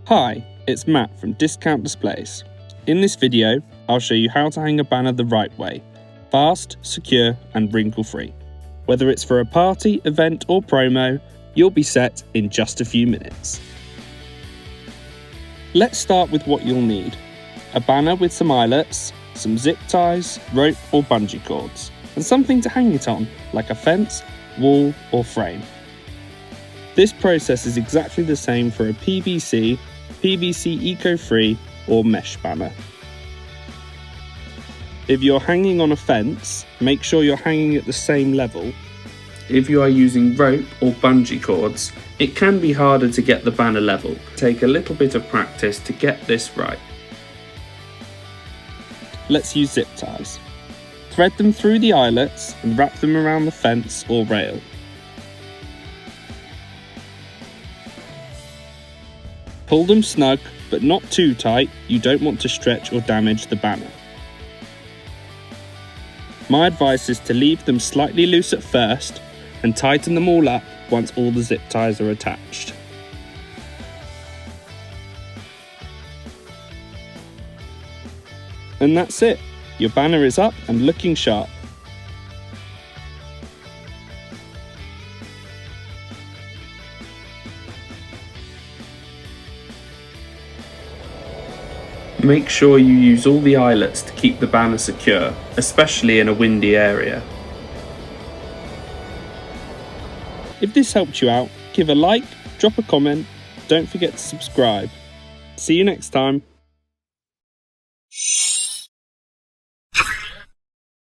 Hi, it's Matt from Discount Displays. In this video, I'll show you how to hang a banner the right way, fast, secure and wrinkle-free. Whether it's for a party, event or promo, you'll be set in just a few minutes. Let's start with what you'll need. A banner with some eyelets, some zip ties, rope or bungee cords, and something to hang it on, like a fence, wall or frame. This process is exactly the same for a PVC, PVC eco-free or mesh banner. If you're hanging on a fence, make sure you're hanging at the same level. If you are using rope or bungee cords, it can be harder to get the banner level. Take a little bit of practice to get this right. Let's use zip ties. Thread them through the eyelets and wrap them around the fence or rail. Pull them snug, but not too tight, you don't want to stretch or damage the banner. My advice is to leave them slightly loose at first and tighten them all up once all the zip ties are attached. And that's it, your banner is up and looking sharp. Make sure you use all the eyelets to keep the banner secure, especially in a windy area. If this helped you out, give a like, drop a comment, don't forget to subscribe. See you next time.